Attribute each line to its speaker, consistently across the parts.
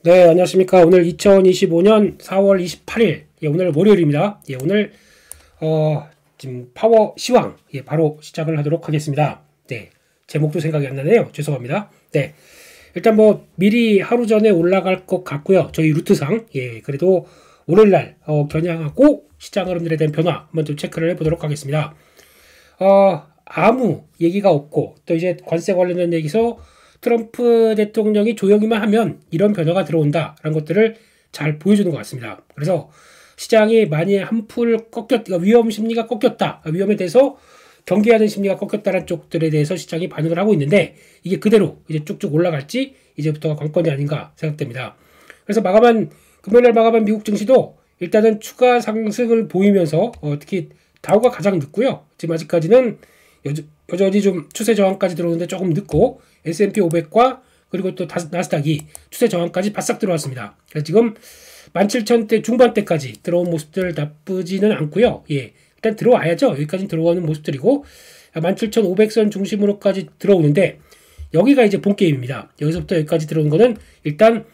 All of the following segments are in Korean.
Speaker 1: 네, 안녕하십니까. 오늘 2025년 4월 28일, 오늘 월요일입니다. 오늘, 지금 파워 시황, 바로 시작을 하도록 하겠습니다. 네, 제목도 생각이 안 나네요. 죄송합니다. 네, 일단 뭐, 미리 하루 전에 올라갈 것 같고요. 저희 루트상, 그래도 월요일날, 겨냥하고 시장 흐름들에 대한 변화 한번 좀 체크를 해보도록 하겠습니다. 아무 얘기가 없고, 또 이제 관세 관련된 얘기서 트럼프 대통령이 조용히만 하면 이런 변화가 들어온다라는 것들을 잘 보여주는 것 같습니다. 그래서 시장이 많이 한풀 꺾였다, 위험 심리가 꺾였다, 위험에 대해서 경계하는 심리가 꺾였다는 쪽들에 대해서 시장이 반응을 하고 있는데 이게 그대로 이제 쭉쭉 올라갈지 이제부터가 관건이 아닌가 생각됩니다. 그래서 금요일날 마감한 미국 증시도 일단은 추가 상승을 보이면서 특히 다우가 가장 늦고요. 지금 아직까지는 여전히 좀 추세 저항까지 들어오는데 조금 늦고 S&P 500과 그리고 또 나스닥이 추세 저항까지 바싹 들어왔습니다. 그래서 지금 17,000대 중반대까지 들어온 모습들 나쁘지는 않고요. 일단 들어와야죠. 여기까지 들어오는 모습들이고 17,500선 중심으로까지 들어오는데 여기가 이제 본 게임입니다. 여기서부터 여기까지 들어오는 거는 일단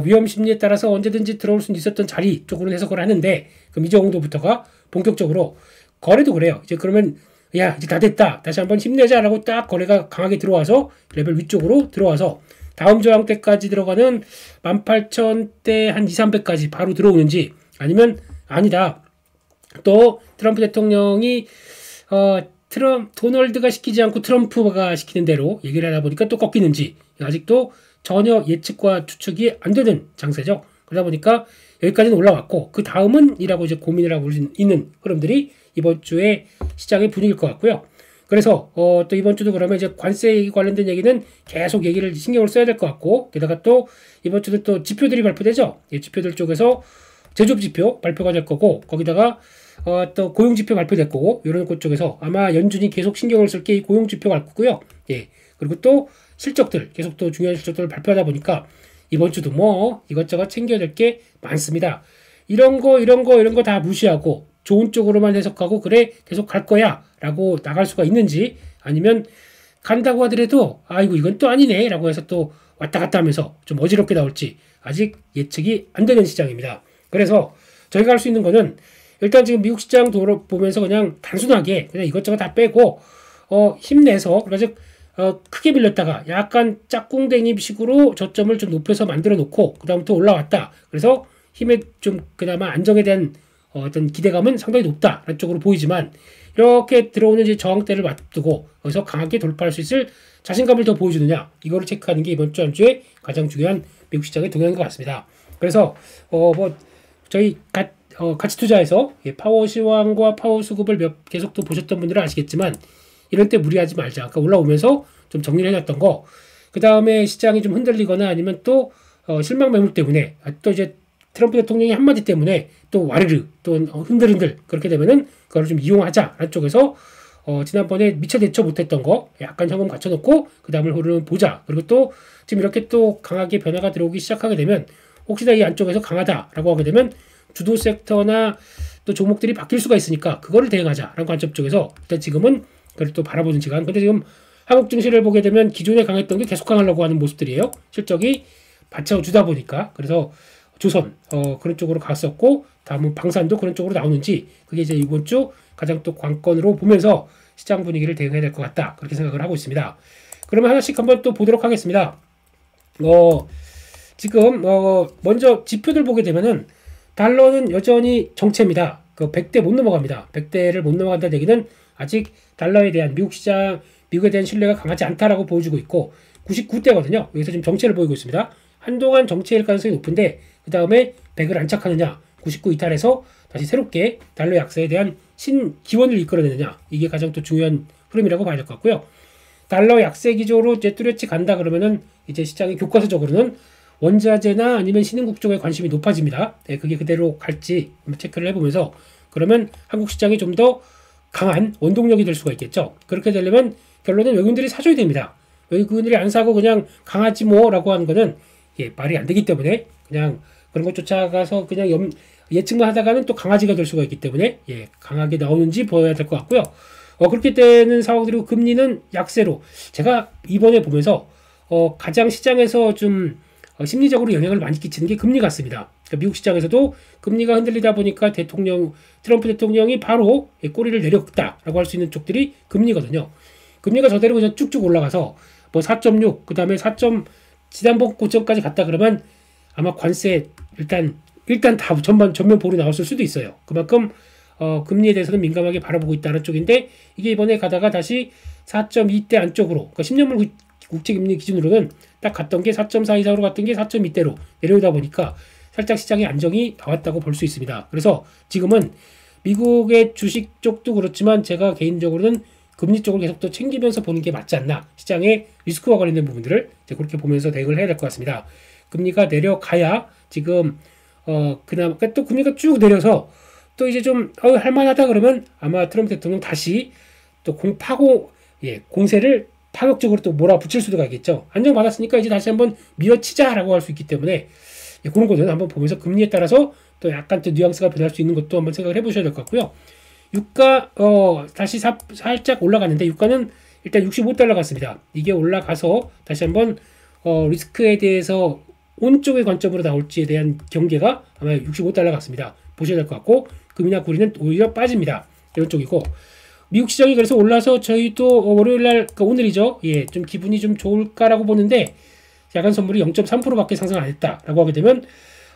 Speaker 1: 위험 심리에 따라서 언제든지 들어올 수 있었던 자리 쪽으로 해석을 하는데 그럼 이 정도부터가 본격적으로 거래도 그래요. 이제 그러면 야 이제 다 됐다 다시 한번 힘내자라고 딱 거래가 강하게 들어와서 레벨 위쪽으로 들어와서 다음 저항대까지 들어가는 18,000대 한 2,300까지 바로 들어오는지 아니면 아니다 또 트럼프 대통령이 도널드가 시키지 않고 트럼프가 시키는 대로 얘기를 하다 보니까 또 꺾이는지 아직도 전혀 예측과 추측이 안 되는 장세죠. 그러다 보니까 여기까지는 올라왔고 그 다음은 이라고 이제 고민을 하고 있는 흐름들이 이번 주에 시장의 분위기일 것 같고요. 그래서 또 이번 주도 그러면 이제 관세 관련된 얘기는 계속 얘기를 신경을 써야 될 것 같고 게다가 또 이번 주도 또 지표들이 발표되죠. 지표들 쪽에서 제조업 지표 발표가 될 거고 거기다가 또 고용 지표 발표될 거고 이런 것 쪽에서 아마 연준이 계속 신경을 쓸 게 이 고용 지표가 갈 거고요. 그리고 또 실적들 계속 또 중요한 실적들을 발표하다 보니까 이번 주도 뭐 이것저것 챙겨야 될 게 많습니다. 이런 거 다 무시하고 좋은 쪽으로만 해석하고 그래 계속 갈 거야 라고 나갈 수가 있는지 아니면 간다고 하더라도 아이고 이건 또 아니네 라고 해서 또 왔다 갔다 하면서 좀 어지럽게 나올지 아직 예측이 안 되는 시장입니다. 그래서 저희가 할 수 있는 거는 일단 지금 미국 시장 보면서 그냥 단순하게 그냥 이것저것 다 빼고 힘내서 그러니까 즉 크게 밀렸다가 약간 짝꿍댕이식으로 저점을 좀 높여서 만들어 놓고 그 다음부터 올라왔다. 그래서 힘에 좀 그나마 안정에 대한 어떤 기대감은 상당히 높다라는 쪽으로 보이지만 이렇게 들어오는 이제 저항대를 맞두고 거기서 강하게 돌파할 수 있을 자신감을 더 보여주느냐 이거를 체크하는 게 이번 주 한 주에 가장 중요한 미국 시장의 동향인 것 같습니다. 그래서 뭐 저희 가치 투자에서 파워 시황과 파워 수급을 계속 또 보셨던 분들은 아시겠지만 이럴 때 무리하지 말자. 아까 올라오면서 좀 정리를 해놨던 거. 그 다음에 시장이 좀 흔들리거나 아니면 또 실망 매물 때문에 또 이제 트럼프 대통령의 한마디 때문에 또 와르르 또 흔들흔들 그렇게 되면은 그걸 좀 이용하자라는 쪽에서 지난번에 미처 대처 못했던 거 약간 현금 갖춰놓고 그 다음을 흐르는 보자. 그리고 또 지금 이렇게 또 강하게 변화가 들어오기 시작하게 되면 혹시나 이 안쪽에서 강하다라고 하게 되면 주도 섹터나 또 종목들이 바뀔 수가 있으니까 그거를 대응하자라는 관점 쪽에서 일단 지금은 그걸 또 바라보는 시간. 근데 지금 한국 증시를 보게 되면 기존에 강했던 게 계속 강하려고 하는 모습들이에요. 실적이 받쳐주다 보니까. 그래서 조선 그런 쪽으로 갔었고 다음은 방산도 그런 쪽으로 나오는지 그게 이제 이번 주 가장 또 관건으로 보면서 시장 분위기를 대응해야 될 것 같다. 그렇게 생각을 하고 있습니다. 그러면 하나씩 한번 또 보도록 하겠습니다. 지금 먼저 지표들 보게 되면은 달러는 여전히 정체입니다. 그 100대 못 넘어갑니다. 100대를 못 넘어간다는 얘기는 아직 달러에 대한 미국에 대한 신뢰가 강하지 않다라고 보여주고 있고 99대거든요. 여기서 지금 정체를 보이고 있습니다. 한동안 정체일 가능성이 높은데 그 다음에 100을 안착하느냐 99 이탈해서 다시 새롭게 달러 약세에 대한 신기원을 이끌어내느냐 이게 가장 또 중요한 흐름이라고 봐야 될 것 같고요. 달러 약세 기조로 이제 뚜렷이 간다 그러면은 이제 시장의 교과서적으로는 원자재나 아니면 신흥국 쪽에 관심이 높아집니다. 그게 그대로 갈지 체크를 해보면서 그러면 한국 시장이 좀 더 강한 원동력이 될 수가 있겠죠. 그렇게 되려면 결론은 외국인들이 사줘야 됩니다. 외국인들이 안 사고 그냥 강하지 뭐라고 하는 거는 말이 안 되기 때문에 그냥 그런 것 쫓아가서 그냥 예측만 하다가는 또 강아지가 될 수가 있기 때문에 강하게 나오는지 보여야 될 것 같고요. 그렇게 되는 상황들이고 금리는 약세로 제가 이번에 보면서 가장 시장에서 좀 심리적으로 영향을 많이 끼치는 게 금리 같습니다. 그러니까 미국 시장에서도 금리가 흔들리다 보니까 트럼프 대통령이 바로 꼬리를 내렸다라고 할 수 있는 쪽들이 금리거든요. 금리가 저대로 그냥 쭉쭉 올라가서 뭐 4.6, 그 다음에 4점, 지난번 고점까지 갔다 그러면 아마 관세 일단 다 전면 보류 나왔을 수도 있어요. 그만큼 금리에 대해서는 민감하게 바라보고 있다는 쪽인데, 이게 이번에 가다가 다시 4.2대 안쪽으로, 그러니까 10년물 국채금리 기준으로는 딱 갔던 게 4.4 이상으로 갔던 게 4.2대로 내려오다 보니까 살짝 시장의 안정이 나왔다고 볼 수 있습니다. 그래서 지금은 미국의 주식 쪽도 그렇지만 제가 개인적으로는 금리 쪽을 계속 또 챙기면서 보는 게 맞지 않나, 시장의 리스크와 관련된 부분들을 이제 그렇게 보면서 대응을 해야 될 것 같습니다. 금리가 내려가야 지금 그나마 또 금리가 쭉 내려서 또 이제 좀 할만하다 그러면 아마 트럼프 대통령 다시 또 공세를 파격적으로 또 몰아붙일 수도 있겠죠. 안정받았으니까 이제 다시 한번 밀어치자라고 할 수 있기 때문에 그런 거는 한번 보면서 금리에 따라서 또 약간 또 뉘앙스가 변할 수 있는 것도 한번 생각을 해보셔야 될 것 같고요. 유가 다시 살짝 올라갔는데 유가는 일단 65달러 갔습니다. 이게 올라가서 다시 한번 리스크에 대해서 어느 쪽의 관점으로 나올지에 대한 경계가 아마 65달러 같습니다. 보셔야 될 것 같고, 금이나 구리는 오히려 빠집니다. 이런 쪽이고, 미국 시장이 그래서 올라서 저희도 월요일날, 그러니까 오늘이죠. 좀 기분이 좀 좋을까라고 보는데, 야간 선물이 0.3%밖에 상승 안 했다라고 하게 되면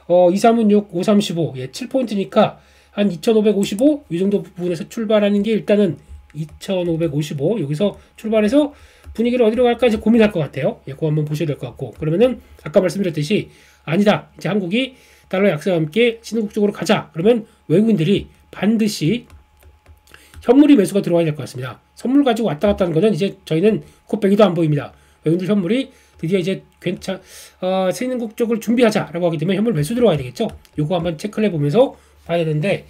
Speaker 1: 2316, 535, 7포인트니까 한 2555, 이 정도 부분에서 출발하는 게 일단은 2555, 여기서 출발해서 분위기를 어디로 갈까 이제 고민할 것 같아요. 그거 한번 보셔야 될 것 같고, 그러면은 아까 말씀드렸듯이 아니다, 이제 한국이 달러 약세와 함께 신흥국 쪽으로 가자, 그러면 외국인들이 반드시 현물이 매수가 들어와야 될 것 같습니다. 선물 가지고 왔다 갔다 하는 거는 이제 저희는 코빼기도 안 보입니다. 외국인들 현물이 드디어 이제 신흥국 쪽을 준비하자라고 하게 되면 현물 매수 들어와야 되겠죠. 요거 한번 체크를 해보면서 봐야 되는데,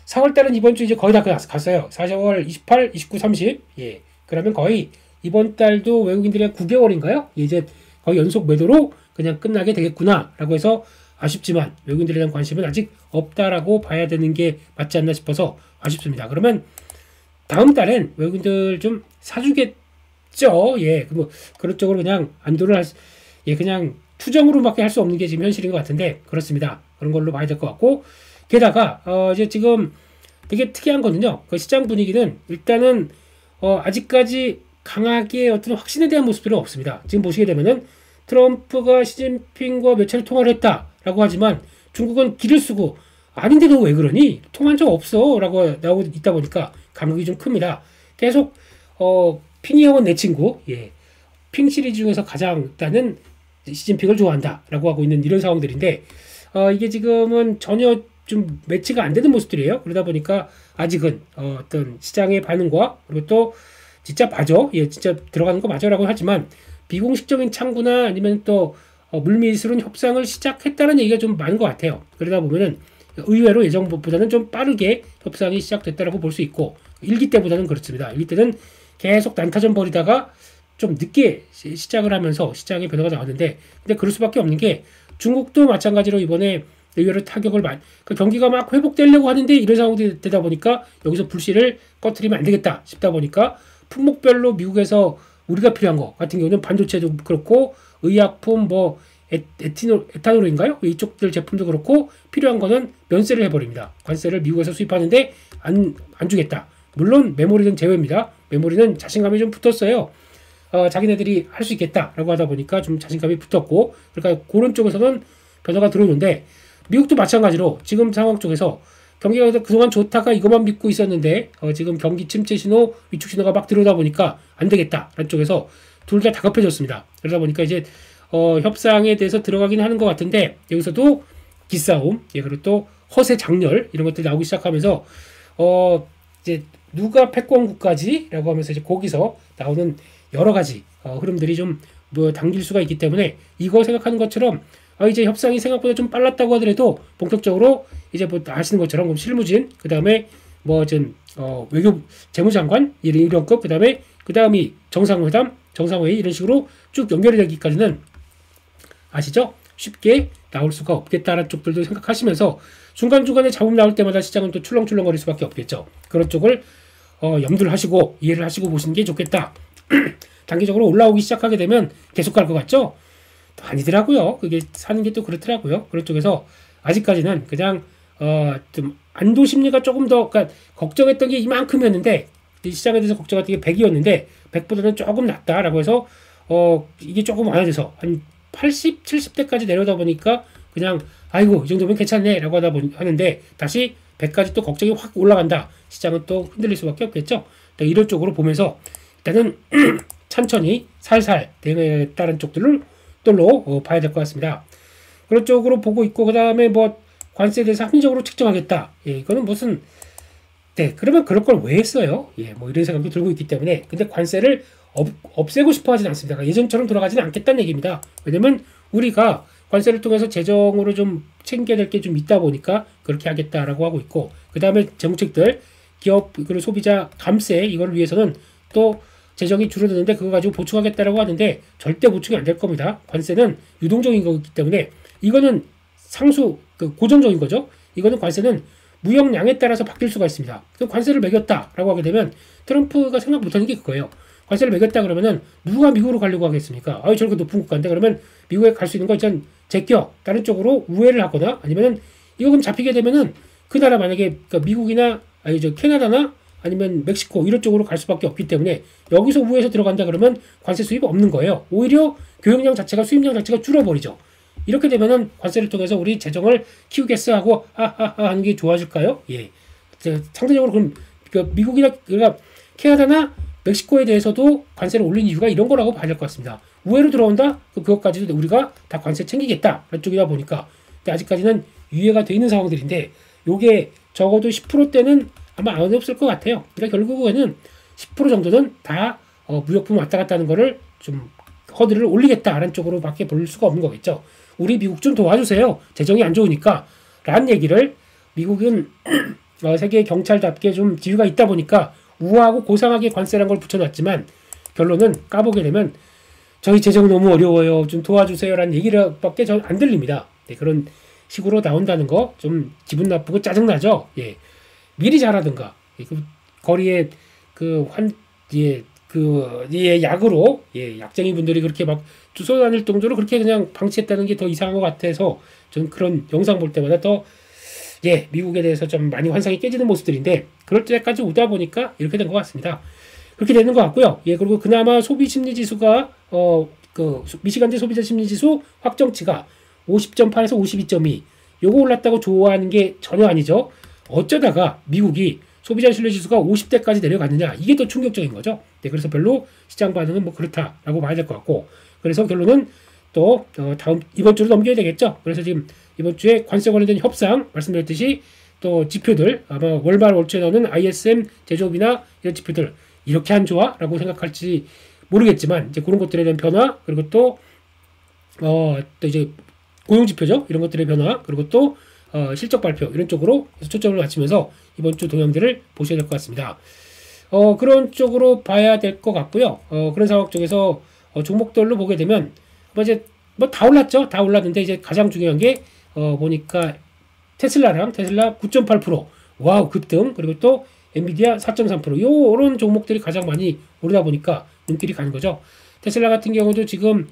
Speaker 1: 4월달은 이번 주 이제 거의 다 갔어요. 4월 28, 29, 30. 그러면 거의 이번 달도 외국인들의 9개월인가요? 이제 거의 연속 매도로 그냥 끝나게 되겠구나라고 해서 아쉽지만 외국인들에 대한 관심은 아직 없다라고 봐야 되는 게 맞지 않나 싶어서 아쉽습니다. 그러면 다음 달엔 외국인들 좀 사주겠죠? 뭐 그런 쪽으로 그냥 안도를 그냥 투정으로밖에 할 수 없는 게 지금 현실인 것 같은데, 그렇습니다. 그런 걸로 봐야 될 것 같고, 게다가 이제 지금 되게 특이한 거는요. 그 시장 분위기는 일단은 아직까지 강하게 어떤 확신에 대한 모습들은 없습니다. 지금 보시게 되면은 트럼프가 시진핑과 몇 차례 통화를 했다라고 하지만 중국은 기를 쓰고 아닌데 너 왜 그러니? 통화한 적 없어 라고 나오고 있다 보니까 감격이 좀 큽니다. 계속 핑이 형은 내 친구, 핑 시리즈 중에서 가장 나는 시진핑을 좋아한다 라고 하고 있는 이런 상황들인데, 이게 지금은 전혀 좀 매치가 안 되는 모습들이에요. 그러다 보니까 아직은 어떤 시장의 반응과, 그리고 또 진짜 맞아, 진짜 들어가는 거 맞아라고 하지만 비공식적인 창구나 아니면 또 물밑으로는 협상을 시작했다는 얘기가 좀 많은 것 같아요. 그러다 보면은 의외로 예정보다는 좀 빠르게 협상이 시작됐다라고 볼 수 있고, 1기 때보다는 그렇습니다. 1기 때는 계속 난타전 벌이다가 좀 늦게 시작을 하면서 시장의 변화가 나왔는데, 근데 그럴 수밖에 없는 게 중국도 마찬가지로 이번에 의외로 타격을 그 경기가 막 회복되려고 하는데 이런 상황이 되다 보니까 여기서 불씨를 꺼트리면 안 되겠다 싶다 보니까 품목별로 미국에서 우리가 필요한 거 같은 경우는 반도체도 그렇고 의약품 뭐 에탄올인가요? 이쪽들 제품도 그렇고 필요한 거는 면세를 해버립니다. 관세를 미국에서 수입하는데 안 주겠다. 물론 메모리는 제외입니다. 메모리는 자신감이 좀 붙었어요. 자기네들이 할 수 있겠다라고 하다 보니까 좀 자신감이 붙었고, 그러니까 그런 쪽에서는 변화가 들어오는데, 미국도 마찬가지로 지금 상황 쪽에서 경기가 그동안 좋다가 이것만 믿고 있었는데 지금 경기 침체 신호, 위축 신호가 막 들어오다 보니까 안 되겠다라는 쪽에서 둘 다 다급해졌습니다. 그러다 보니까 이제 협상에 대해서 들어가긴 하는 것 같은데, 여기서도 기싸움, 그리고 또 허세 장렬 이런 것들이 나오기 시작하면서 이제 누가 패권국가지라고 하면서 이제 거기서 나오는 여러 가지 흐름들이 좀 뭐 당길 수가 있기 때문에, 이거 생각하는 것처럼 이제 협상이 생각보다 좀 빨랐다고 하더라도 본격적으로 이제 뭐 아시는 것처럼 실무진, 그 다음에 뭐 좀 외교 재무장관 이런 급, 그 다음이 정상회담, 정상회의 이런 식으로 쭉 연결이 되기까지는 아시죠? 쉽게 나올 수가 없겠다라는 쪽들도 생각하시면서 중간중간에 잡음 나올 때마다 시장은 또 출렁출렁거릴 수밖에 없겠죠. 그런 쪽을 염두를 하시고 이해를 하시고 보시는 게 좋겠다. 단기적으로 올라오기 시작하게 되면 계속 갈 것 같죠? 또 아니더라고요. 그게 사는 게 또 그렇더라고요. 그런 쪽에서 아직까지는 그냥 좀 안도 심리가 조금 더, 그러니까 걱정했던 게 이만큼이었는데 시장에 대해서 걱정했던 게 100이었는데 100보다는 조금 낫다라고 해서 이게 조금 완화돼서 한 80, 70대까지 내려다 보니까 그냥 아이고 이 정도면 괜찮네라고 하는데 다시 100까지 또 걱정이 확 올라간다. 시장은 또 흔들릴 수밖에 없겠죠. 이런 쪽으로 보면서 일단은 천천히 살살 대응했다는 쪽들로 봐야 될 것 같습니다. 그런 쪽으로 보고 있고, 그 다음에 뭐 관세에 대해서 합리적으로 측정하겠다. 예, 이거는 무슨, 네, 그러면 그럴 걸 왜 했어요? 예, 뭐 이런 생각도 들고 있기 때문에. 근데 관세를 없애고 싶어 하진 않습니다. 그러니까 예전처럼 돌아가지는 않겠다는 얘기입니다. 왜냐면 우리가 관세를 통해서 재정으로 좀 챙겨야 될 게 좀 있다 보니까 그렇게 하겠다라고 하고 있고, 그 다음에 정책들, 기업, 그리고 소비자 감세, 이걸 위해서는 또 재정이 줄어드는데 그거 가지고 보충하겠다라고 하는데 절대 보충이 안 될 겁니다. 관세는 유동적인 거기 때문에 이거는 상수, 고정적인 거죠. 이거는 관세는 무역량에 따라서 바뀔 수가 있습니다. 그럼 관세를 매겼다라고 하게 되면 트럼프가 생각 못하는 게 그거예요. 관세를 매겼다 그러면은 누가 미국으로 가려고 하겠습니까? 저렇게 높은 국가인데 그러면 미국에 갈 수 있는 거 일단 제껴 다른 쪽으로 우회를 하거나 아니면은 이거 그럼 잡히게 되면은 그 나라 만약에 그러니까 미국이나 캐나다나 아니면 멕시코 이런 쪽으로 갈 수밖에 없기 때문에 여기서 우회해서 들어간다 그러면 관세 수입이 없는 거예요. 오히려 교역량 자체가 수입량 자체가 줄어버리죠. 이렇게 되면은 관세를 통해서 우리 재정을 키우겠어 하고 하는 게 좋아질까요? 예. 상대적으로 그럼 미국이나 그러니까 캐나다나 멕시코에 대해서도 관세를 올린 이유가 이런 거라고 봐야 될 것 같습니다. 우회로 들어온다? 그것까지도 우리가 다 관세 챙기겠다. 그런 쪽이다 보니까. 근데 아직까지는 유예가 돼 있는 상황들인데 요게 적어도 10%대는 아마 안 없을 것 같아요. 그러니까 결국에는 10% 정도는 다 무역품 왔다 갔다 하는 거를 좀 허들을 올리겠다라는 쪽으로밖에 볼 수가 없는 거겠죠. 우리 미국 좀 도와주세요. 재정이 안 좋으니까. 라는 얘기를 미국은 세계 경찰답게 좀 지위가 있다 보니까 우아하고 고상하게 관세란 걸 붙여놨지만 결론은 까보게 되면 저희 재정 너무 어려워요. 좀 도와주세요라는 얘기밖에 전 안 들립니다. 네, 그런 식으로 나온다는 거 좀 기분 나쁘고 짜증나죠. 예. 미리 잘하든가. 예, 거리에 약으로 약쟁이 분들이 그렇게 막 쏘다닐 정도로 그렇게 그냥 방치했다는 게 더 이상한 것 같아서 저는 그런 영상 볼 때마다 더 미국에 대해서 좀 많이 환상이 깨지는 모습들인데 그럴 때까지 오다 보니까 이렇게 된 것 같습니다. 그렇게 되는 것 같고요. 그리고 그나마 소비 심리 지수가 미시간대 소비자 심리 지수 확정치가 50.8에서 52.2 요거 올랐다고 좋아하는 게 전혀 아니죠. 어쩌다가 미국이 소비자 신뢰 지수가 50대까지 내려갔느냐 이게 더 충격적인 거죠. 그래서 별로 시장 반응은 뭐 그렇다라고 봐야 될 것 같고 그래서 결론은 또 이번 주로 넘겨야 되겠죠. 그래서 지금 이번 주에 관세 관련된 협상 말씀드렸듯이 또 지표들 아마 월말 월초에 나오는 ISM 제조업이나 이런 지표들 이렇게 안 좋아? 라고 생각할지 모르겠지만 이제 그런 것들에 대한 변화 그리고 또 이제 고용지표죠. 이런 것들의 변화 그리고 또 실적 발표 이런 쪽으로 초점을 맞추면서 이번 주 동향들을 보셔야 될 것 같습니다. 그런 쪽으로 봐야 될 것 같고요. 그런 상황 쪽에서 종목들로 보게 되면 이제 뭐 다 올랐죠. 다 올랐는데 이제 가장 중요한 게 보니까 테슬라 9.8% 와우 급등 그리고 또 엔비디아 4.3% 요런 종목들이 가장 많이 오르다 보니까 눈길이 가는 거죠. 테슬라 같은 경우도 지금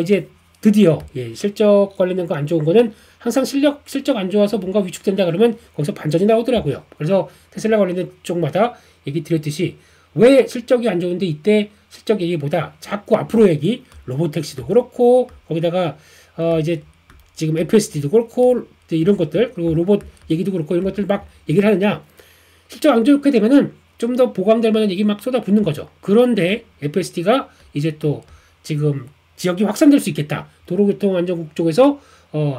Speaker 1: 이제 드디어 실적 관련된 거 안 좋은 거는 항상 실적 안 좋아서 뭔가 위축된다 그러면 거기서 반전이 나오더라고요. 그래서 테슬라 관련된 쪽마다 얘기 드렸듯이 왜 실적이 안 좋은데 이때 실적 얘기보다 자꾸 앞으로 얘기 로보택시도 그렇고 거기다가 이제 지금 FSD도 그렇고 이런 것들 그리고 로봇 얘기도 그렇고 이런 것들 막 얘기를 하느냐 실적 안 좋게 되면은 좀 더 보강될 만한 얘기 막 쏟아붓는 거죠. 그런데 FSD가 이제 또 지금 지역이 확산될 수 있겠다. 도로교통안전국 쪽에서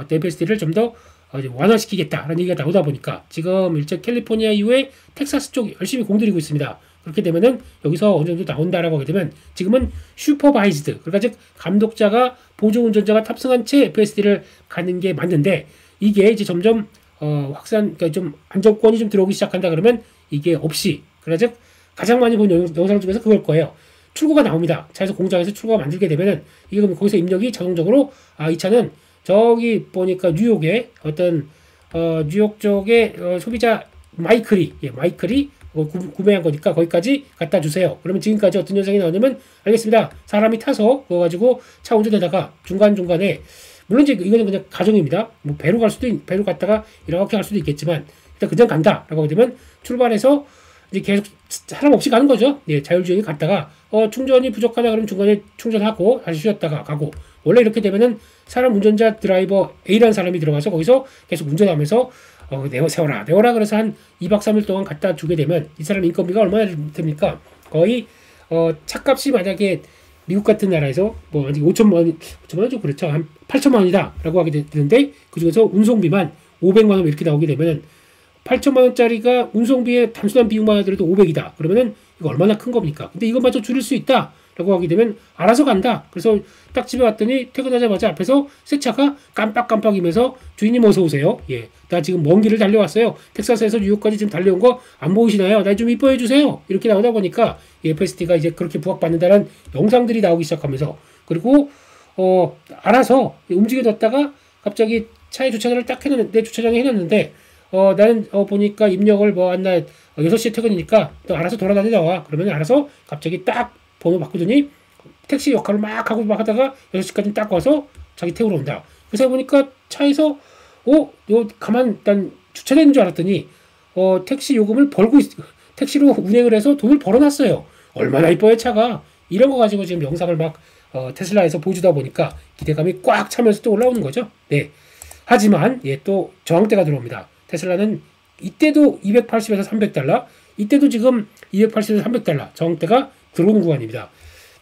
Speaker 1: FSD를 좀 더 완화시키겠다라는 얘기가 나오다 보니까 지금 일제 캘리포니아 이후에 텍사스 쪽 열심히 공들이고 있습니다. 그렇게 되면은 여기서 어느 정도 나온다라고 하게 되면 지금은 슈퍼바이즈드 그러니까 즉 감독자가 보조운전자가 탑승한 채 FSD를 가는 게 맞는데 이게 이제 점점 확산 그러니까 좀 안정권이 좀 들어오기 시작한다 그러면 이게 없이 그러니까 즉 가장 많이 본 영상 중에서 그걸 거예요. 출고가 나옵니다. 차에서 공장에서 출고가 만들게 되면은 이게 그럼 거기서 입력이 자동적으로 이 차는 저기 보니까 뉴욕의 어떤 뉴욕 쪽의 소비자 마이클이 구매한 거니까 거기까지 갖다 주세요. 그러면 지금까지 어떤 현상이 나오냐면 알겠습니다. 사람이 타서 그거 가지고 차 운전하다가 중간중간에 물론 이제 이거는 그냥 가정입니다. 뭐 배로 갔다가 이렇게 갈 수도 있겠지만 일단 그냥 간다라고 하게 되면 출발해서 이제 계속 사람 없이 가는 거죠. 예, 자율주행이 갔다가 충전이 부족하다 그러면 중간에 충전하고 다시 쉬었다가 가고 원래 이렇게 되면은 사람 운전자 드라이버 A라는 사람이 들어가서 거기서 계속 운전하면서 내워라 그래서 한 2박 3일 동안 갖다 주게 되면 이 사람 인건비가 얼마나 됩니까? 거의 차값이 만약에 미국 같은 나라에서 뭐 아직 5천만 원 좀 그렇죠. 한 8천만 원이다라고 하게 되는데 그중에서 운송비만 500만 원 이렇게 나오게 되면 8천만 원짜리가 운송비에 단순한 비용만 하더라도 500이다. 그러면은 이거 얼마나 큰 겁니까? 근데 이것마저 줄일 수 있다라고 하게 되면 알아서 간다. 그래서 딱 집에 왔더니 퇴근하자마자 앞에서 새 차가 깜빡깜빡이면서 주인님 어서 오세요. 예, 나 지금 먼 길을 달려왔어요. 텍사스에서 뉴욕까지 지금 달려온 거 안 보이시나요? 나 좀 이뻐해 주세요. 이렇게 나오다 보니까 FSD가 이제 그렇게 부각받는다는 영상들이 나오기 시작하면서 그리고 알아서 움직여뒀다가 갑자기 차에 주차장을 딱 해놨는데 주차장에 해놨는데 나는 보니까 입력을 뭐 한 날 6시에 퇴근이니까 또 알아서 돌아다니다 와. 그러면 알아서 갑자기 딱 번호 바꾸더니 택시 역할을 막 하고 막 하다가 6시까지 딱 와서 자기 태우러 온다. 그래서 보니까 차에서 너 가만 일단 주차되어 있는 줄 알았더니 택시 요금을 택시로 운행을 해서 돈을 벌어놨어요. 얼마나 이뻐요 차가. 이런 거 가지고 지금 영상을 막 테슬라에서 보여주다 보니까 기대감이 꽉 차면서 또 올라오는 거죠. 네. 하지만 또 저항대가 들어옵니다. 테슬라는 이때도 280에서 300달러, 이때도 지금 280에서 300달러 저항대가 들어오는 구간입니다.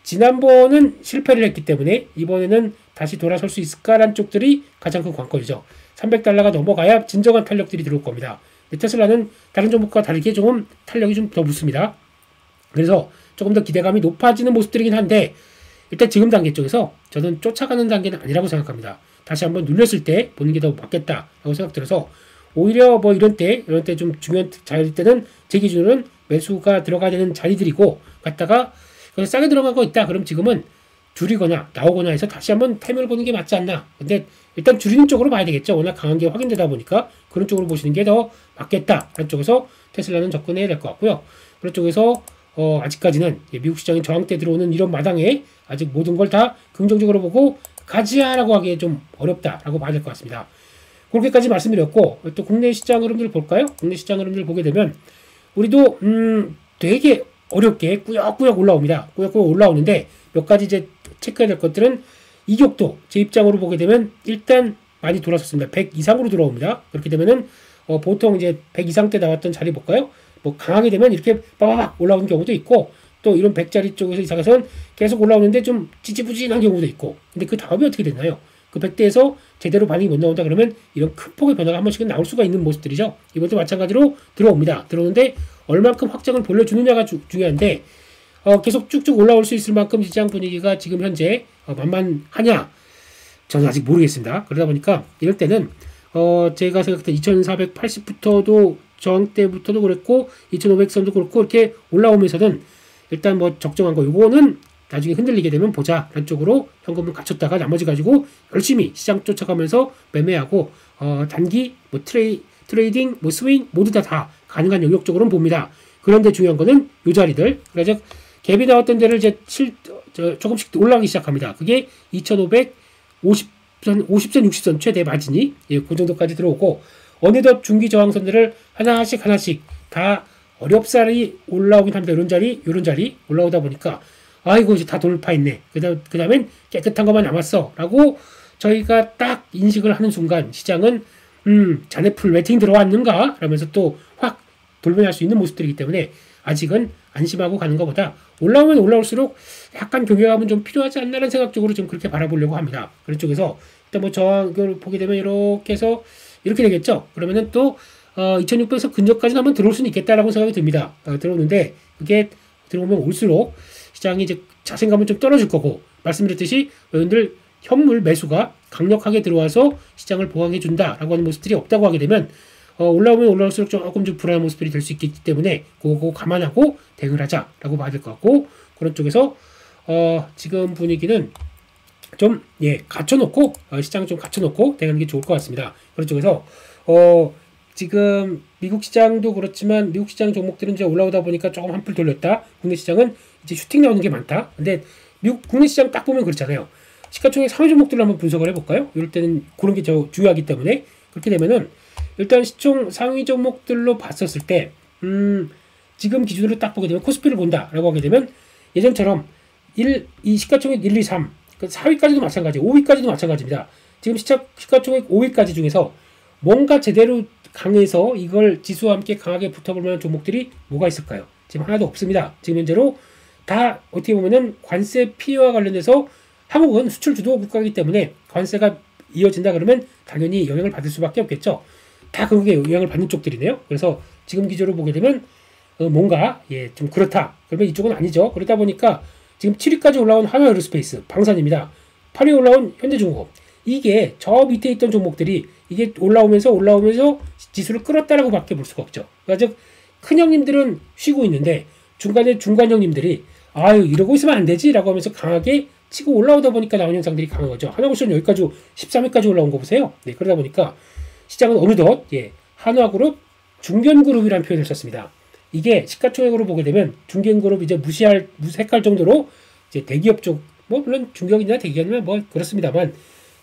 Speaker 1: 지난번은 실패를 했기 때문에 이번에는 다시 돌아설 수 있을까라는 쪽들이 가장 큰 관건이죠. 300달러가 넘어가야 진정한 탄력들이 들어올 겁니다. 테슬라는 다른 종목과 다르게 조금 탄력이 좀 더 붙습니다. 그래서 조금 더 기대감이 높아지는 모습들이긴 한데 일단 지금 단계 쪽에서 저는 쫓아가는 단계는 아니라고 생각합니다. 다시 한번 눌렸을 때 보는 게 더 맞겠다라고 생각 들어서 오히려 뭐 이런 때 좀 중요한 자리 때는 제 기준으로는 매수가 들어가야 되는 자리들이고 갔다가 싸게 들어간 거 있다. 그럼 지금은 줄이거나 나오거나 해서 다시 한번 타이밍을 보는 게 맞지 않나. 근데 일단 줄이는 쪽으로 봐야 되겠죠. 워낙 강한 게 확인되다 보니까 그런 쪽으로 보시는 게 더 맞겠다. 그런 쪽에서 테슬라는 접근해야 될 것 같고요. 그런 쪽에서 아직까지는 미국 시장에 저항대 들어오는 이런 마당에 아직 모든 걸 다 긍정적으로 보고 가지야라고 하기에 좀 어렵다라고 봐야 될 것 같습니다. 그렇게까지 말씀드렸고 또 국내 시장 흐름들 볼까요? 국내 시장 흐름들 보게 되면 우리도 되게 어렵게 꾸역꾸역 올라옵니다. 꾸역꾸역 올라오는데 몇 가지 이제 체크해야 될 것들은 이격도 제 입장으로 보게 되면 일단 많이 돌아섰습니다. 100 이상으로 들어옵니다. 그렇게 되면은 보통 이제 100 이상 때 나왔던 자리 볼까요? 뭐 강하게 되면 이렇게 빠바박 올라오는 경우도 있고 또 이런 100짜리 쪽에서 이상해서는 계속 올라오는데 좀 찌찌부진한 경우도 있고 근데 그 다음이 어떻게 됐나요? 그 100대에서 제대로 반응이 못 나온다 그러면 이런 큰 폭의 변화가 한 번씩은 나올 수가 있는 모습들이죠. 이번도 마찬가지로 들어옵니다. 들어오는데 얼만큼 확장을 벌려주느냐가 중요한데 계속 쭉쭉 올라올 수 있을 만큼 시장 분위기가 지금 현재 만만하냐? 저는 아직 모르겠습니다. 그러다 보니까 이럴 때는 제가 생각했던 2480부터도 저항대부터도 그랬고 2500선도 그렇고 이렇게 올라오면서는 일단 뭐 적정한 거 요거는 나중에 흔들리게 되면 보자 라는 쪽으로 현금을 갖췄다가 나머지 가지고 열심히 시장 쫓아가면서 매매하고 단기 뭐 트레이딩 뭐 스윙 모두 다 가능한 영역 쪽으로는 봅니다. 그런데 중요한 거는 요 자리들 그래서 갭이 나왔던 데를 이제 조금씩 올라가기 시작합니다. 그게 2550선 50선 60선 최대 마진이 그 정도까지 들어오고 어느덧 중기 저항선들을 하나씩 다 어렵사리 올라오긴 합니다. 이런 자리 올라오다 보니까 아이고 이제 다 돌파했네. 그 다음엔 깨끗한 것만 남았어 라고 저희가 딱 인식을 하는 순간 시장은 자네 풀 웨팅 들어왔는가? 라면서 또 확 돌변할 수 있는 모습들이기 때문에 아직은 안심하고 가는 것보다 올라오면 올라올수록 약간 경계감은 좀 필요하지 않나라는 생각 쪽으로 좀 그렇게 바라보려고 합니다. 그런 쪽에서 일단 뭐 저항을 보게 되면 이렇게 해서 이렇게 되겠죠. 그러면은 또 2600에서 근접까지는 한번 들어올 수는 있겠다라고 생각이 듭니다. 들어오는데 그게 들어오면 올수록 시장이 이제 자신감은 좀 떨어질 거고 말씀드렸듯이 여러분들 현물 매수가 강력하게 들어와서 시장을 보강해 준다라고 하는 모습들이 없다고 하게 되면 올라오면 올라올수록 조금 좀 불안한 모습들이 될 수 있기 때문에 그거 감안하고 대응을 하자라고 봐야 될 것 같고 그런 쪽에서 지금 분위기는 좀 갖춰놓고 시장을 좀 갖춰놓고 대응하는 게 좋을 것 같습니다. 그런 쪽에서 지금 미국 시장도 그렇지만 미국 시장 종목들은 이제 올라오다 보니까 조금 한풀 돌렸다. 국내 시장은 이제 슈팅 나오는 게 많다. 근데 미국 국내 시장 딱 보면 그렇잖아요. 시가총액 상위 종목들을 한번 분석을 해볼까요? 이럴 때는 그런 게 저 중요하기 때문에 그렇게 되면은 일단 시총 상위 종목들로 봤었을 때 지금 기준으로 딱 보게 되면 코스피를 본다라고 하게 되면 예전처럼 이 시가총액 1, 2, 3 4위까지도 마찬가지, 5위까지도 마찬가지입니다. 지금 시가총액 5위까지 중에서 뭔가 제대로 강해서 이걸 지수와 함께 강하게 붙어볼 만한 종목들이 뭐가 있을까요? 지금 하나도 없습니다. 지금 현재로 다 어떻게 보면은 관세 피해와 관련돼서 한국은 수출 주도 국가이기 때문에 관세가 이어진다 그러면 당연히 영향을 받을 수밖에 없겠죠. 다 그게 영향을 받는 쪽들이네요. 그래서 지금 기조로 보게 되면 뭔가 좀 그렇다. 그러면 이쪽은 아니죠. 그러다 보니까 지금 7위까지 올라온 한화에어로스페이스 방산입니다. 8위에 올라온 현대중공업. 이게 저 밑에 있던 종목들이 이게 올라오면서 지수를 끌었다라고 밖에 볼 수가 없죠. 그러니까 즉 큰형님들은 쉬고 있는데 중간에 중간형님들이 아유 이러고 있으면 안 되지 라고 하면서 강하게 치고 올라오다 보니까 나온 현상들이 강한 거죠. 하나고시는 여기까지 13위까지 올라온 거 보세요. 네, 그러다 보니까 시장은 어느덧 한화그룹 중견그룹이라는 표현을 썼습니다. 이게 시가총액으로 보게 되면 중견그룹 이제 무색할 정도로 이제 대기업 쪽, 뭐 물론 중견이나 대기업이면 뭐 그렇습니다만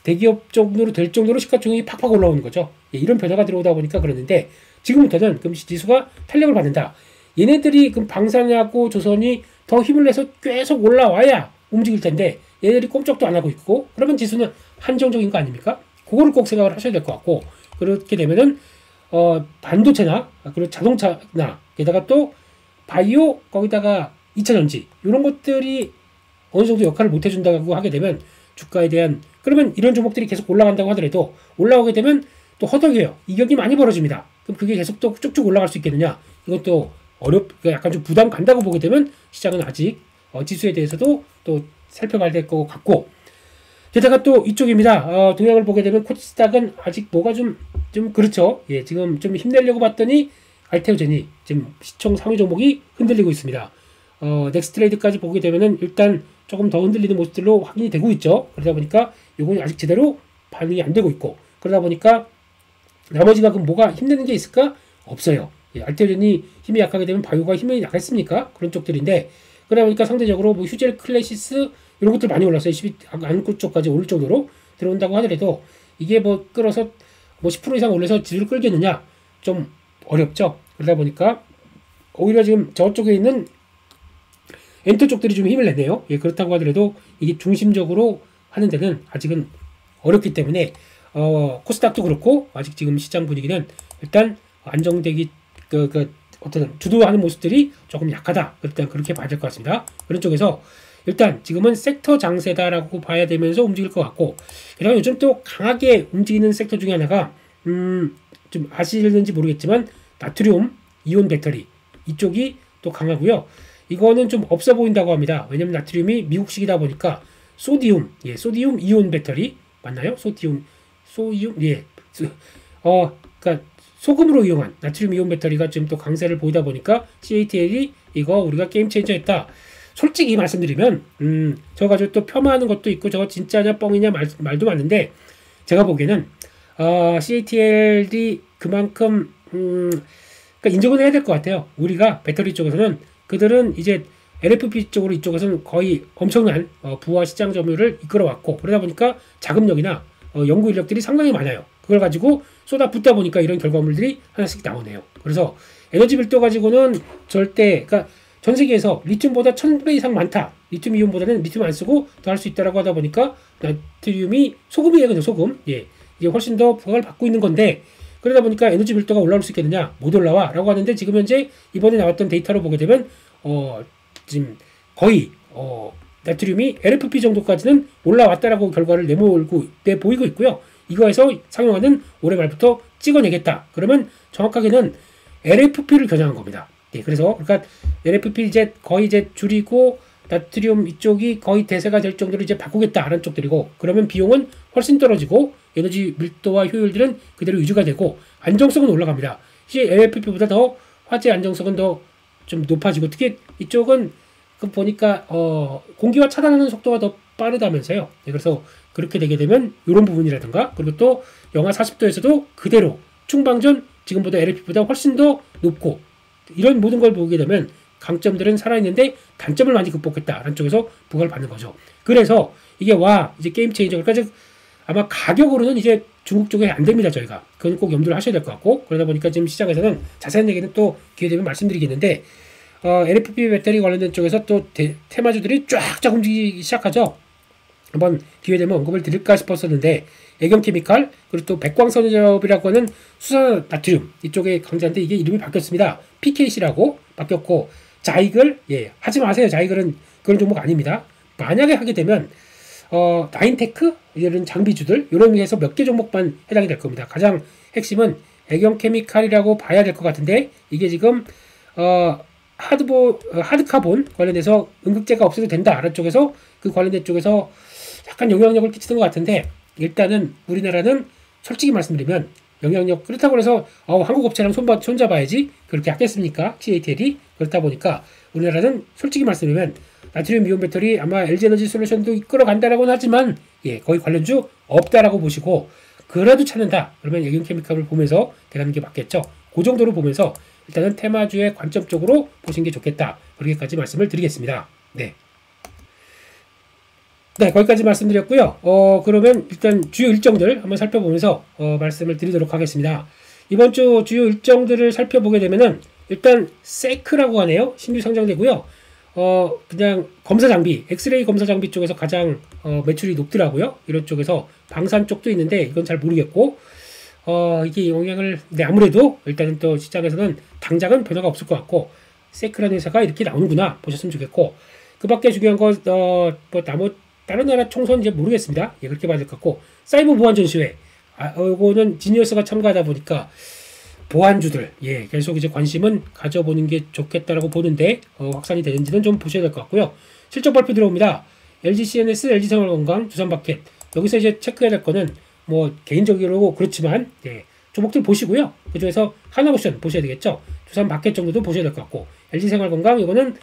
Speaker 1: 대기업 정도로 될 정도로 시가총액이 팍팍 올라오는 거죠. 이런 변화가 들어오다 보니까 그러는데 지금부터는 그럼 지수가 탄력을 받는다. 얘네들이 그럼 방산하고 조선이 더 힘을 내서 계속 올라와야 움직일 텐데 얘네들이 꼼짝도 안 하고 있고 그러면 지수는 한정적인 거 아닙니까? 그거를 꼭 생각을 하셔야 될 것 같고 그렇게 되면은 반도체나 그리고 자동차나 게다가 또 바이오 거기다가 2차전지 이런 것들이 어느 정도 역할을 못 해준다고 하게 되면 주가에 대한 그러면 이런 종목들이 계속 올라간다고 하더라도 올라오게 되면 또 허덕여요. 이격이 많이 벌어집니다. 그럼 그게 계속 또 쭉쭉 올라갈 수 있겠느냐? 이것도 약간 좀 부담 간다고 보게 되면 시장은 아직 지수에 대해서도 또 살펴봐야 될 것 같고 게다가 또 이쪽입니다. 동향을 보게 되면 코스닥은 아직 뭐가 좀 그렇죠. 지금 좀 힘내려고 봤더니 알테오젠이 지금 시총 상위 종목이 흔들리고 있습니다. 넥스트레이드까지 보게 되면은 일단 조금 더 흔들리는 모습들로 확인이 되고 있죠. 그러다 보니까 요건 아직 제대로 반응이 안 되고 있고 그러다 보니까 나머지가 그럼 뭐가 힘내는 게 있을까? 없어요. 알테오젠이 힘이 약하게 되면 바이오가 힘이 약했습니까? 그런 쪽들인데 그러다 보니까 상대적으로 뭐 휴젤 클래시스 이런 것들 많이 올랐어요. 안구 쪽까지 오를 정도로 들어온다고 하더라도 이게 뭐 끌어서 뭐 10% 이상 올려서 지수를 끌겠느냐? 좀 어렵죠. 그러다 보니까 오히려 지금 저쪽에 있는 엔터 쪽들이 좀 힘을 내네요. 그렇다고 하더라도 이게 중심적으로 하는 데는 아직은 어렵기 때문에 코스닥도 그렇고 아직 지금 시장 분위기는 일단 안정되기 어떤 주도하는 모습들이 조금 약하다. 일단 그렇게 봐야 될 것 같습니다. 그런 쪽에서 일단 지금은 섹터 장세다라고 봐야 되면서 움직일 것 같고 게다가 요즘 또 강하게 움직이는 섹터 중에 하나가 좀 아시는지 모르겠지만 나트륨 이온 배터리 이쪽이 또 강하고요. 이거는 좀 없어 보인다고 합니다. 왜냐면 나트륨이 미국식이다 보니까 소디움 이온 배터리 맞나요? 그러니까 소금으로 이용한 나트륨 이온 배터리가 지금 또 강세를 보이다 보니까 CATL이 이거 우리가 게임 체인저했다. 솔직히 말씀드리면 저 가지고 또 폄하하는 것도 있고 저거 진짜냐 뻥이냐 말도 많은데 제가 보기에는 CATL이 그만큼 그러니까 인정은 해야 될 것 같아요. 우리가 배터리 쪽에서는 그들은 이제 LFP 쪽으로 이쪽에서는 거의 엄청난 부하 시장 점유율을 이끌어왔고 그러다 보니까 자금력이나 연구 인력들이 상당히 많아요. 그걸 가지고 쏟아붓다 보니까 이런 결과물들이 하나씩 나오네요. 그래서 에너지 밀도 가지고는 절대 그러니까 전 세계에서 리튬보다 1000배 이상 많다. 리튬 이온보다는 리튬 안 쓰고 더 할 수 있다라고 하다 보니까 나트륨이 소금이에요. 그냥 소금. 이게 훨씬 더 부각을 받고 있는 건데 그러다 보니까 에너지 밀도가 올라올 수 있겠느냐? 못 올라와 라고 하는데 지금 현재 이번에 나왔던 데이터로 보게 되면 지금 거의 나트륨이 LFP 정도까지는 올라왔다라고 결과를 내보이고 있고요. 이거에서 상용화는 올해 말부터 찍어내겠다. 그러면 정확하게는 LFP를 겨냥한 겁니다. 그래서 그러니까 LFP 이제 거의 이제 줄이고 나트륨 이쪽이 거의 대세가 될 정도로 이제 바꾸겠다라는 쪽들이고 그러면 비용은 훨씬 떨어지고 에너지 밀도와 효율들은 그대로 유지가 되고 안정성은 올라갑니다. 이제 LFP보다 더 화재 안정성은 더 좀 높아지고 특히 이쪽은 그 보니까 공기와 차단하는 속도가 더 빠르다면서요. 그래서 그렇게 되게 되면 이런 부분이라든가 그리고 또 영하 40도에서도 그대로 충방전 지금보다 LFP보다 훨씬 더 높고 이런 모든 걸 보게 되면 강점들은 살아있는데 단점을 많이 극복했다라는 쪽에서 부각을 받는 거죠. 그래서 이게 이제 게임 체인저. 그러니까 즉 아마 가격으로는 이제 중국 쪽에 안 됩니다, 저희가. 그건 꼭 염두를 하셔야 될 것 같고, 그러다 보니까 지금 시장에서는 자세한 얘기는 또 기회 되면 말씀드리겠는데, LFP 배터리 관련된 쪽에서 또 테마주들이 쫙쫙 움직이기 시작하죠. 한번 기회 되면 언급을 드릴까 싶었었는데, 애경케미칼, 그리고 또 백광선엽이라고 하는 수산 나트륨, 이쪽의 강자인데 이게 이름이 바뀌었습니다. PKC라고 바뀌었고, 자이글, 하지 마세요. 자이글은 그런 종목 아닙니다. 만약에 하게 되면, 나인테크 이런 장비주들 이런 위해서 몇 개 종목만 해당이 될 겁니다. 가장 핵심은 애경케미칼이라고 봐야 될 것 같은데 이게 지금 하드카본 관련해서 응급제가 없어도 된다라는 쪽에서 그 관련된 쪽에서 약간 영향력을 끼치는 것 같은데 일단은 우리나라는 솔직히 말씀드리면 영향력 그렇다고 해서 한국 업체랑 손잡아야지 그렇게 하겠습니까? CATL이 그렇다 보니까 우리나라는 솔직히 말씀드리면 나트륨 이온 배터리 아마 LG에너지 솔루션도 이끌어간다라고는 하지만 거의 관련주 없다라고 보시고 그래도 찾는다 그러면 애경케미칼을 보면서 대하는 게 맞겠죠. 그 정도로 보면서 일단은 테마주의 관점 쪽으로 보시는 게 좋겠다. 그렇게까지 말씀을 드리겠습니다. 네, 거기까지 말씀드렸고요. 그러면 일단 주요 일정들 한번 살펴보면서 말씀을 드리도록 하겠습니다. 이번 주 주요 일정들을 살펴보게 되면은 일단 세크라고 하네요. 신규 상장되고요. 그냥 검사 장비, 엑스레이 검사 장비 쪽에서 가장 매출이 높더라고요. 이런 쪽에서 방산 쪽도 있는데 이건 잘 모르겠고 이게 영향을 아무래도 일단은 또 시장에서는 당장은 변화가 없을 것 같고 세크라는 회사가 이렇게 나오는구나 보셨으면 좋겠고 그 밖에 중요한 거 다른 나라 총선 이제 모르겠습니다. 그렇게 봐야 될 것 같고 사이버 보안 전시회 이거는 지니어스가 참가하다 보니까 보안주들 계속 이제 관심은 가져보는 게 좋겠다라고 보는데 확산이 되는지는 좀 보셔야 될 것 같고요. 실적 발표 들어옵니다. LG CNS, LG 생활건강, 두산마켓 여기서 이제 체크해야 될 거는 뭐 개인적으로 그렇지만 종목들 보시고요. 그중에서 하나옵션 보셔야 되겠죠. 두산마켓 정도도 보셔야 될 것 같고 LG 생활건강 이거는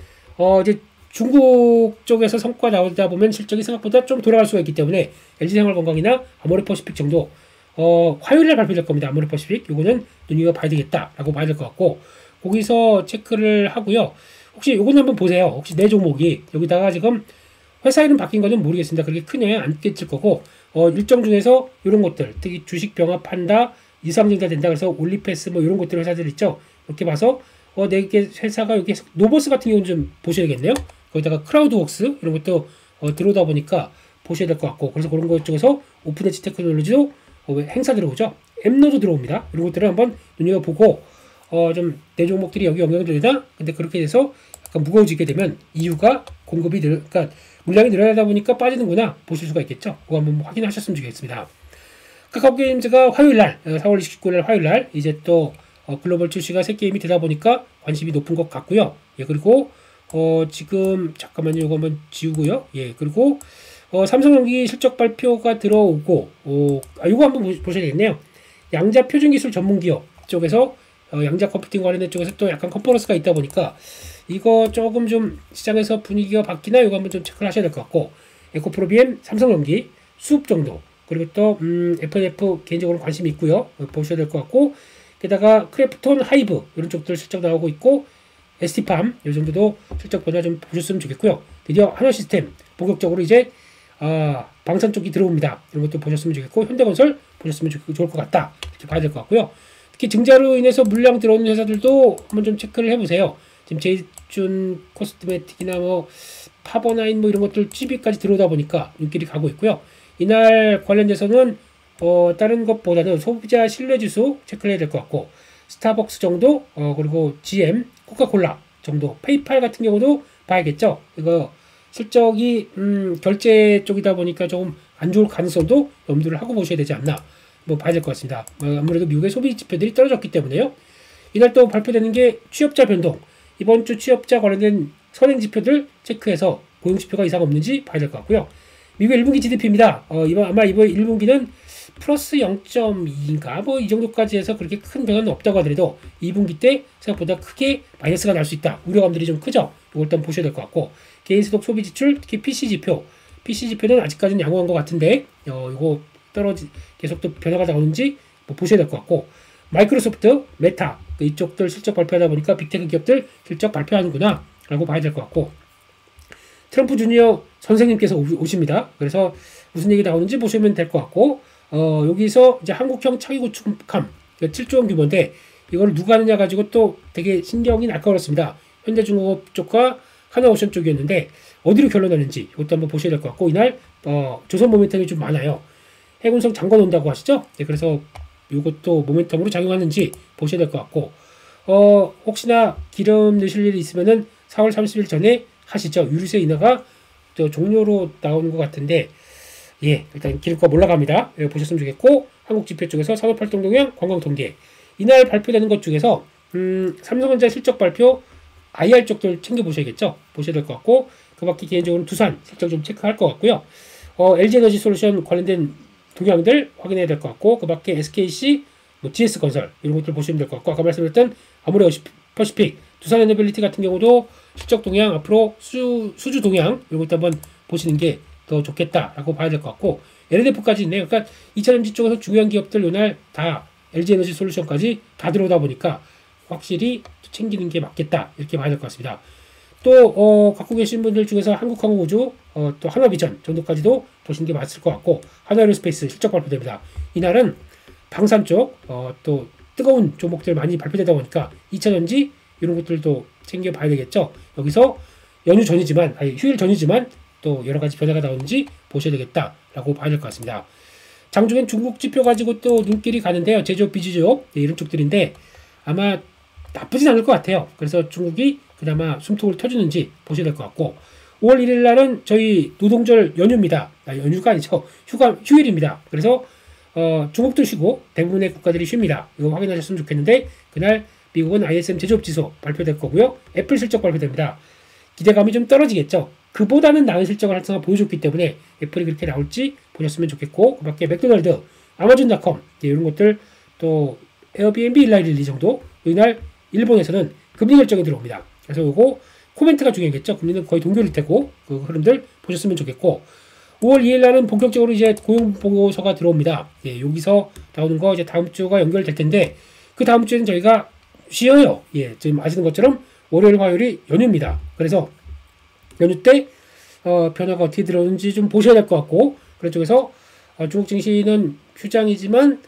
Speaker 1: 이제 중국 쪽에서 성과 나오다 보면 실적이 생각보다 좀 돌아갈 수가 있기 때문에 LG 생활건강이나 아모레퍼시픽 정도 화요일에 발표될 겁니다. 아모레퍼시픽 요거는 눈여겨봐야 되겠다라고 봐야 될 것 같고 거기서 체크를 하고요. 혹시 요거는 한번 보세요. 혹시 내 종목이 여기다가 지금 회사 이름 바뀐 거는 모르겠습니다. 그렇게 큰 영향 안 끼칠 거고 일정 중에서 이런 것들 특히 주식 병합한다 이상증자 된다 그래서 올리패스 뭐 이런 것들 회사들 있죠. 이렇게 봐서 내게 회사가 여기 노버스 같은 경우는 좀 보셔야겠네요. 거기다가 크라우드웍스 이런 것도 들어오다 보니까 보셔야 될 것 같고 그래서 그런 것 쪽에서 오픈 엣지 테크놀로지도 행사 들어오죠. 엠노도 들어옵니다. 이런 것들을 한번 눈여겨보고 좀 내 종목들이 여기 영향을 주다. 근데 그렇게 돼서 약간 무거워지게 되면 이유가 공급이 그러니까 물량이 늘어나다 보니까 빠지는구나 보실 수가 있겠죠. 그거 한번 확인하셨으면 좋겠습니다. 카카오게임즈가 화요일날 4월 29일 화요일날 이제 또 글로벌 출시가 새 게임이 되다 보니까 관심이 높은 것 같고요. 그리고 지금 잠깐만요. 이거 한번 지우고요. 그리고 삼성전기 실적 발표가 들어오고 이거 한번 보셔야겠네요. 양자 표준기술 전문기업 쪽에서 양자 컴퓨팅 관련된 쪽에서 또 약간 컨퍼런스가 있다 보니까 이거 조금 좀 시장에서 분위기가 바뀌나 이거 한번 좀 체크를 하셔야 될 것 같고 에코프로비엠 삼성전기 수업 정도 그리고 또 F&F 개인적으로 관심이 있고요. 보셔야 될 것 같고 게다가 크래프톤 하이브 이런 쪽들 실적 나오고 있고 ST팜 이 정도도 실적 변화 좀 보셨으면 좋겠고요. 드디어 한화시스템 본격적으로 이제 방산 쪽이 들어옵니다. 이런 것도 보셨으면 좋겠고 현대건설 보셨으면 좋을 것 같다. 이렇게 봐야 될 것 같고요. 특히 증자로 인해서 물량 들어오는 회사들도 한번 좀 체크를 해보세요. 지금 제이준 코스메틱이나 뭐 파버나인 뭐 이런 것들 GB까지 들어오다 보니까 눈길이 가고 있고요. 이날 관련돼서는 다른 것보다는 소비자 신뢰지수 체크를 해야 될 것 같고 스타벅스 정도 그리고 GM, 코카콜라 정도 페이팔 같은 경우도 봐야겠죠. 이거 실적이 결제 쪽이다 보니까 조금 안 좋을 가능성도 염두를 하고 보셔야 되지 않나 뭐 봐야 될 것 같습니다. 아무래도 미국의 소비 지표들이 떨어졌기 때문에요. 이날 또 발표되는 게 취업자 변동 이번 주 취업자 관련된 선행 지표들 체크해서 고용 지표가 이상 없는지 봐야 될 것 같고요. 미국 1분기 GDP입니다. 아마 이번 1분기는 플러스 0.2인가 뭐 이 정도까지 해서 그렇게 큰 변화는 없다고 하더라도 2분기 때 생각보다 크게 마이너스가 날 수 있다. 우려감들이 좀 크죠. 이걸 일단 보셔야 될 것 같고 개인소득 소비 지출 특히 PC 지표는 아직까지는 양호한 것 같은데 이거 계속 또 변화가 나오는지 뭐 보셔야 될 것 같고 마이크로소프트, 메타 이쪽들 실적 발표하다 보니까 빅테크 기업들 실적 발표하는구나 라고 봐야 될 것 같고, 트럼프 주니어 선생님께서 오십니다. 그래서 무슨 얘기 나오는지 보시면 될 것 같고, 여기서 이제 한국형 차기 구축함 7조 원 규모인데 이걸 누가 하느냐 가지고 또 되게 신경이 날 것 같습니다. 현대중공업 쪽과 하나오션 쪽이었는데 어디로 결론나는지 이것도 한번 보셔야 될 것 같고, 이날 조선 모멘텀이 좀 많아요. 해군성 장관 온다고 하시죠? 네, 그래서 이것도 모멘텀으로 작용하는지 보셔야 될 것 같고, 혹시나 기름 넣으실 일이 있으면은 4월 30일 전에 하시죠. 유류세 인하가 종료로 나오는 것 같은데, 예, 일단 기름값 올라갑니다. 예, 보셨으면 좋겠고, 한국 지표 쪽에서 산업활동 동향, 관광 통계 이날 발표되는 것 중에서 삼성전자 실적 발표 IR 쪽들 챙겨보셔야겠죠. 보셔야 될 것 같고, 그 밖에 개인적으로 두산 실적 좀 체크할 것 같고요. LG에너지 솔루션 관련된 동향들 확인해야 될 것 같고, 그 밖에 SKC, GS건설 이런 것들 보시면 될 것 같고, 아까 말씀드렸던 아모레 퍼시픽, 두산에너빌리티 같은 경우도 실적 동향, 앞으로 수주 동향 이런 것도 한번 보시는 게 더 좋겠다라고 봐야 될 것 같고, LNF까지 있네요. 그러니까 2차전지 쪽에서 중요한 기업들 이날 다 LG에너지 솔루션까지 다 들어오다 보니까 확실히 챙기는 게 맞겠다 이렇게 봐야 될 것 같습니다. 또 갖고 계신 분들 중에서 한국항공우주, 또 한화비전 정도까지도 보시는 게 맞을 것 같고, 한화에어스페이스 실적 발표됩니다. 이날은 방산 쪽 또 뜨거운 종목들 많이 발표되다 보니까 2차전지 이런 것들도 챙겨봐야 되겠죠. 여기서 연휴 전이지만, 휴일 전이지만 또 여러 가지 변화가 나오는지 보셔야 되겠다라고 봐야 될 것 같습니다. 장중엔 중국 지표 가지고 또 눈길이 가는데요. 제조업, 비주조업 이런 쪽들인데 아마 나쁘진 않을 것 같아요. 그래서 중국이 그나마 숨통을 터주는지 보셔야 될 것 같고, 5월 1일 날은 저희 노동절 연휴입니다. 연휴가 아니죠. 휴일입니다. 그래서 중국도 쉬고 대부분의 국가들이 쉽니다. 이거 확인하셨으면 좋겠는데, 그날 미국은 ISM 제조업 지수 발표될 거고요. 애플 실적 발표됩니다. 기대감이 좀 떨어지겠죠. 그보다는 나은 실적을 항상 보여줬기 때문에 애플이 그렇게 나올지 보셨으면 좋겠고, 그 밖에 맥도날드, 아마존닷컴 이런 것들, 또 에어비앤비 일라일리 정도 이날 일본에서는 금리 결정이 들어옵니다. 그래서 요거 코멘트가 중요하겠죠. 금리는 거의 동결일 테고 그 흐름들 보셨으면 좋겠고, 5월 2일 날은 본격적으로 이제 고용 보고서가 들어옵니다. 예, 여기서 나오는 거 이제 다음 주가 연결될 텐데, 그 다음 주에는 저희가 쉬어요. 예, 지금 아시는 것처럼 월요일, 화요일이 연휴입니다. 그래서 연휴 때 변화가 어떻게 들어오는지 좀 보셔야 될 것 같고, 그런 쪽에서 중국 증시는 휴장이지만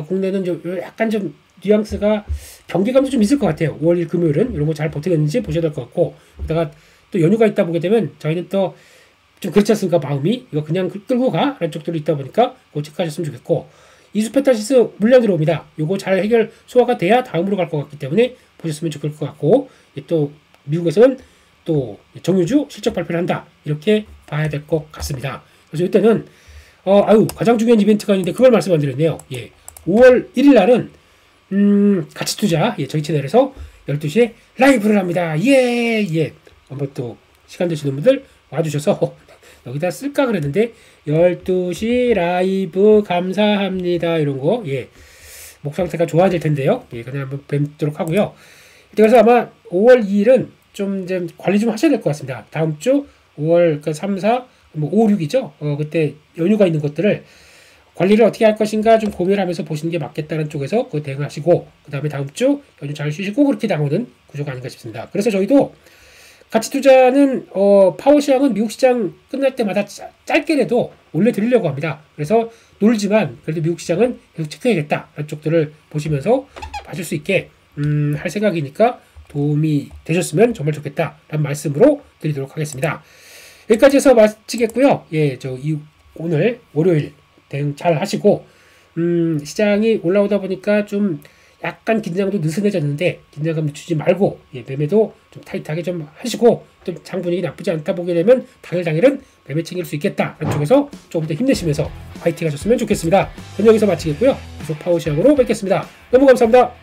Speaker 1: 국내는 좀 약간 좀 뉘앙스가 경계감도 좀 있을 것 같아요. 5월 1일 금요일은 이런 거 잘 버티겠는지 보셔야 될 것 같고, 그러다가 또 연휴가 있다 보게 되면 저희는 또 좀 그렇지 않습니까? 마음이 이거 그냥 끌고 가 라는 쪽들이 있다 보니까 그거 체크하셨으면 좋겠고, 이수페타시스 물량 들어옵니다. 요거 잘 해결 소화가 돼야 다음으로 갈 것 같기 때문에 보셨으면 좋을 것 같고, 또 미국에서는 또 정유주 실적 발표를 한다 이렇게 봐야 될 것 같습니다. 그래서 이때는 가장 중요한 이벤트가 있는데 그걸 말씀 안 드렸네요. 예, 5월 1일 날은 가치투자, 예, 저희 채널에서 12시에 라이브를 합니다. 예. 한번 또 시간 되시는 분들 와주셔서 여기다 쓸까 그랬는데 12시 라이브 감사합니다 이런 거, 예, 목 상태가 좋아질 텐데요. 예, 그냥 한번 뵙도록 하고요. 그래서 아마 5월 2일은 좀 이제 관리 좀 하셔야 될 것 같습니다. 다음 주 5월 3, 4, 5, 6이죠. 그때 연휴가 있는 것들을 관리를 어떻게 할 것인가 좀 고민을 하면서 보시는 게 맞겠다는 쪽에서 그거 대응하시고, 그 다음에 다음 주 연휴 잘 쉬시고 그렇게 나오는 구조가 아닌가 싶습니다. 그래서 저희도 가치 투자는 파워 시장은 미국 시장 끝날 때마다 짧게라도 올려드리려고 합니다. 그래서 놀지만 그래도 미국 시장은 계속 체크해야겠다 라는 쪽들을 보시면서 봐줄 수 있게 할 생각이니까 도움이 되셨으면 정말 좋겠다 라는 말씀으로 드리도록 하겠습니다. 여기까지 해서 마치겠고요. 예, 오늘 월요일 대응 잘 하시고, 시장이 올라오다 보니까 좀 약간 긴장도 느슨해졌는데 긴장감 늦추지 말고, 예, 매매도 좀 타이트하게 좀 하시고, 또 장 분위기 나쁘지 않다 보게 되면 당일은 매매 챙길 수 있겠다 라는 쪽에서 조금 더 힘내시면서 파이팅 하셨으면 좋겠습니다. 저는 여기서 마치겠고요. 계속 파워시장으로 뵙겠습니다. 너무 감사합니다.